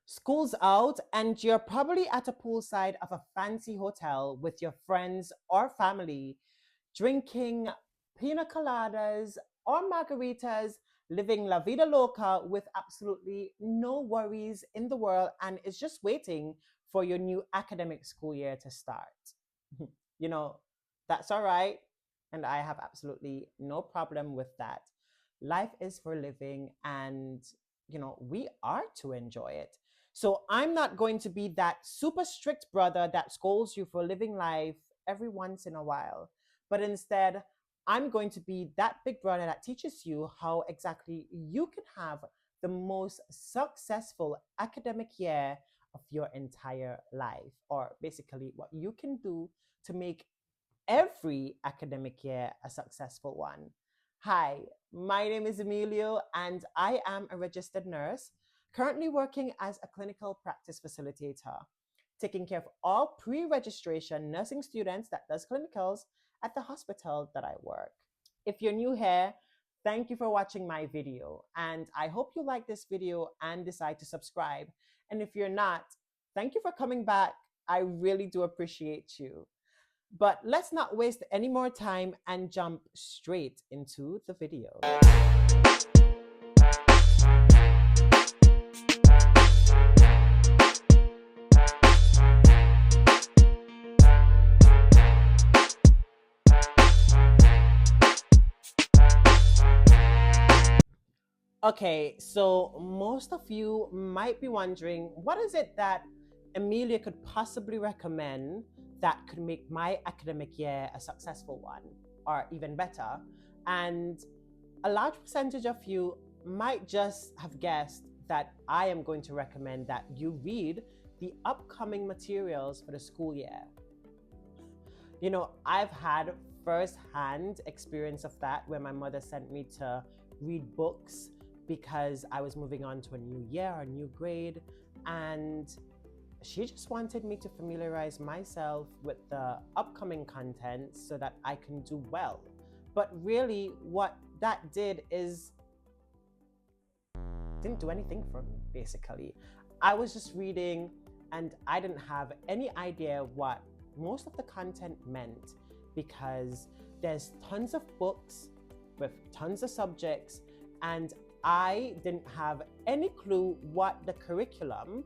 School's out, and you're probably at a poolside of a fancy hotel with your friends or family, drinking pina coladas or margaritas, living la vida loca with absolutely no worries in the world, and is just waiting for your new academic school year to start. you know, that's all right. And I have absolutely no problem with that. Life is for living, and we are to enjoy it. So I'm not going to be that super strict brother that scolds you for living life every once in a while, but instead I'm going to be that big brother that teaches you how exactly you can have the most successful academic year of your entire life, or basically what you can do to make every academic year a successful one. Hi, my name is Emilio, and I am a registered nurse, currently working as a clinical practice facilitator, taking care of all pre-registration nursing students that does clinicals at the hospital that I work. If you're new here, thank you for watching my video, and I hope you like this video and decide to subscribe. And if you're not, thank you for coming back. I really do appreciate you. But let's not waste any more time and jump straight into the video. Okay, so most of you might be wondering, what is it that Emillio could possibly recommend that could make my academic year a successful one, or even better? And a large percentage of you might just have guessed that I am going to recommend that you read the upcoming materials for the school year. I've had first-hand experience of that, where my mother sent me to read books because I was moving on to a new year or a new grade, and she just wanted me to familiarize myself with the upcoming content so that I can do well. But really, what that did is didn't do anything for me, basically. I was just reading, and I didn't have any idea what most of the content meant, because there's tons of books with tons of subjects, and I didn't have any clue what the curriculum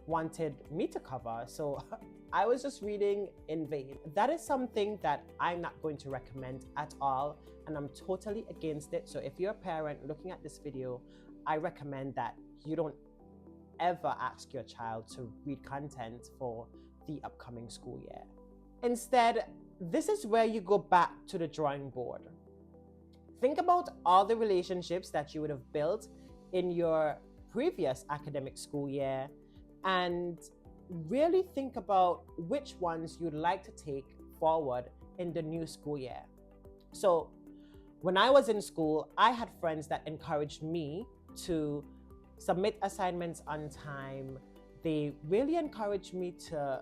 wanted me to cover. So I was just reading in vain. That is something that I'm not going to recommend at all, and I'm totally against it. So if you're a parent looking at this video, I recommend that you don't ever ask your child to read content for the upcoming school year. Instead, this is where you go back to the drawing board. Think about all the relationships that you would have built in your previous academic school year, and really think about which ones you'd like to take forward in the new school year. So when I was in school, I had friends that encouraged me to submit assignments on time. They really encouraged me to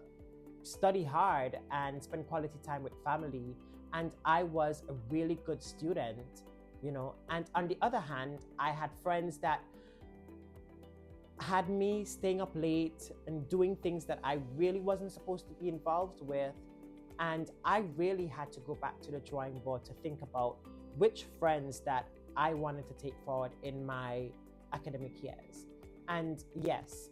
study hard and spend quality time with family. And I was a really good student, And on the other hand, I had friends that had me staying up late and doing things that I really wasn't supposed to be involved with. And I really had to go back to the drawing board to think about which friends that I wanted to take forward in my academic years. And yes,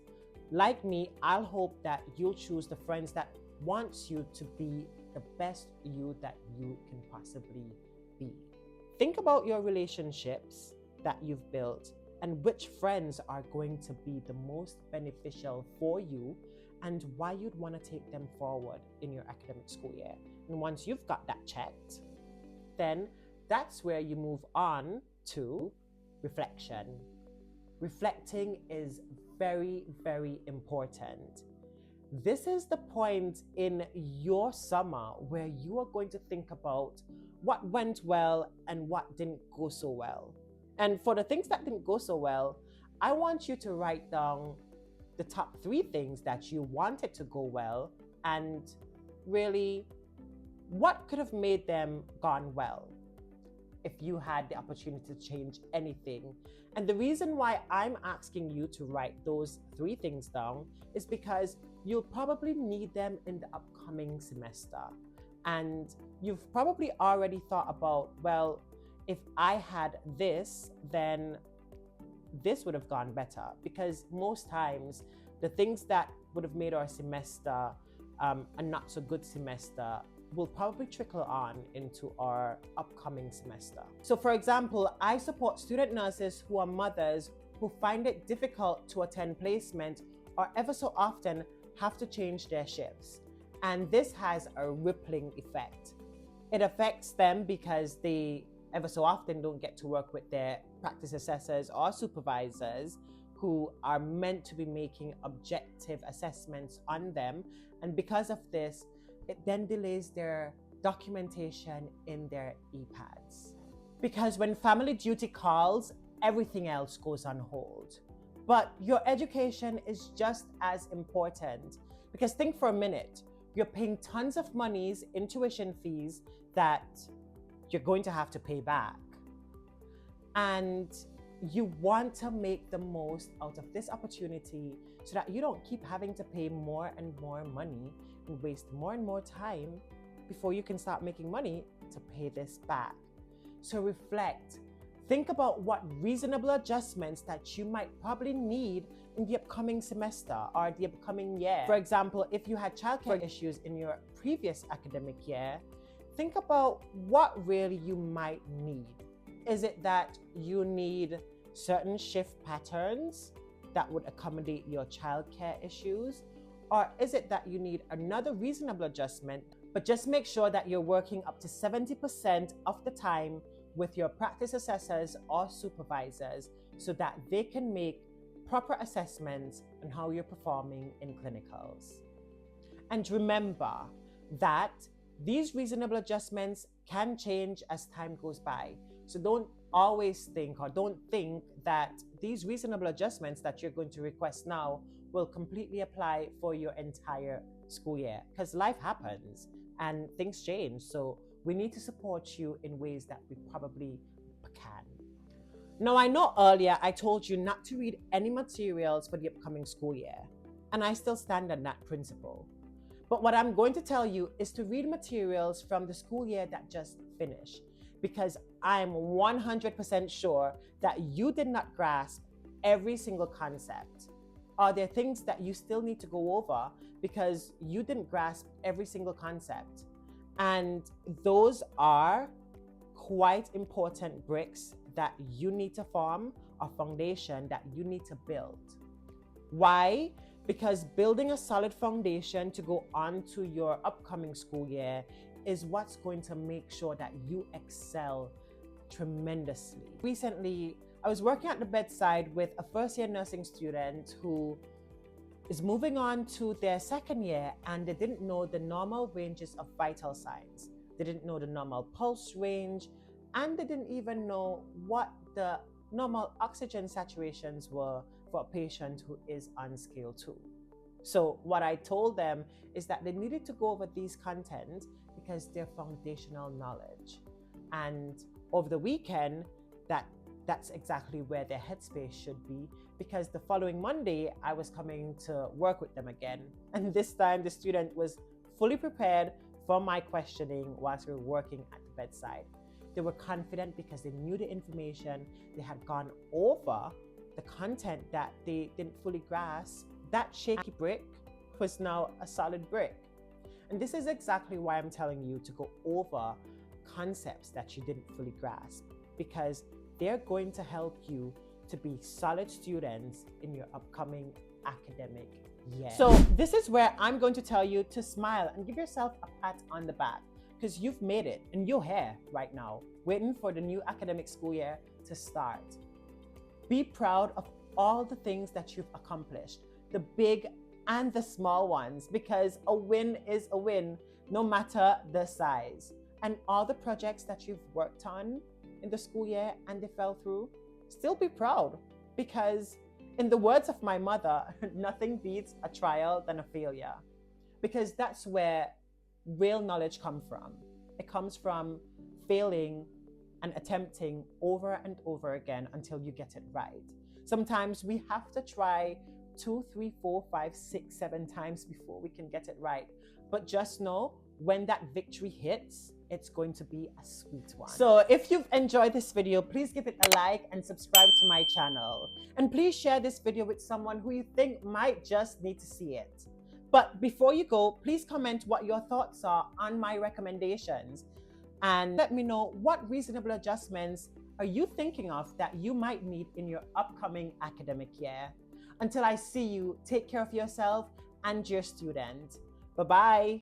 like me, I'll hope that you'll choose the friends that wants you to be the best you that you can possibly be. Think about your relationships that you've built and which friends are going to be the most beneficial for you, and why you'd want to take them forward in your academic school year. And once you've got that checked, then that's where you move on to reflection. Reflecting is very, very important. This is the point in your summer where you are going to think about what went well and what didn't go so well. And for the things that didn't go so well, I want you to write down the top 3 things that you wanted to go well, and really what could have made them gone well. if you had the opportunity to change anything. And the reason why I'm asking you to write those 3 things down is because you'll probably need them in the upcoming semester. And you've probably already thought about, well, if I had this, then this would have gone better. Because most times, the things that would have made our semester a not so good semester will probably trickle on into our upcoming semester. So for example, I support student nurses who are mothers who find it difficult to attend placement or ever so often have to change their shifts. And this has a rippling effect. It affects them because they ever so often don't get to work with their practice assessors or supervisors who are meant to be making objective assessments on them. And because of this, it then delays their documentation in their EPADs. Because when family duty calls, everything else goes on hold. But your education is just as important, because think for a minute, you're paying tons of monies in tuition fees that you're going to have to pay back. And you want to make the most out of this opportunity so that you don't keep having to pay more and more money and waste more and more time before you can start making money to pay this back. So reflect. Think about what reasonable adjustments that you might probably need in the upcoming semester or the upcoming year. For example, if you had childcare issues in your previous academic year, think about what really you might need. Is it that you need certain shift patterns that would accommodate your childcare issues? Or is it that you need another reasonable adjustment, but just make sure that you're working up to 70% of the time with your practice assessors or supervisors so that they can make proper assessments on how you're performing in clinicals. And remember that these reasonable adjustments can change as time goes by. So don't always think or don't think that these reasonable adjustments that you're going to request now will completely apply for your entire school year, because life happens and things change. So we need to support you in ways that we probably can. Now, I know earlier I told you not to read any materials for the upcoming school year, and I still stand on that principle. But what I'm going to tell you is to read materials from the school year that just finished, because I'm 100% sure that you did not grasp every single concept. Are there things that you still need to go over because you didn't grasp every single concept? And those are quite important bricks that you need to form, a foundation that you need to build. Why? Because building a solid foundation to go on to your upcoming school year is what's going to make sure that you excel tremendously. Recently, I was working at the bedside with a first-year nursing student who is moving on to their second year, and they didn't know the normal ranges of vital signs. They didn't know the normal pulse range, and they didn't even know what the normal oxygen saturations were for a patient who is on scale 2. So what I told them is that they needed to go over these content because they're foundational knowledge. And over the weekend, that's exactly where their headspace should be, because the following Monday, I was coming to work with them again. And this time the student was fully prepared for my questioning whilst we were working at the bedside. They were confident because they knew the information, they had gone over the content that they didn't fully grasp. That shaky brick was now a solid brick. And this is exactly why I'm telling you to go over concepts that you didn't fully grasp, because they're going to help you to be solid students in your upcoming academic year. So this is where I'm going to tell you to smile and give yourself a pat on the back, because you've made it and you're here right now, waiting for the new academic school year to start. Be proud of all the things that you've accomplished, the big and the small ones, because a win is a win, no matter the size. And all the projects that you've worked on in the school year and they fell through, still be proud, because in the words of my mother, nothing beats a trial than a failure, because that's where real knowledge comes from. It comes from failing and attempting over and over again until you get it right. Sometimes we have to try 2, 3, 4, 5, 6, 7 times before we can get it right. But just know when that victory hits, it's going to be a sweet one. So if you've enjoyed this video, please give it a like and subscribe to my channel. And please share this video with someone who you think might just need to see it. But before you go, please comment what your thoughts are on my recommendations and let me know what reasonable adjustments are you thinking of that you might need in your upcoming academic year. Until I see you, take care of yourself and your student. Bye-bye.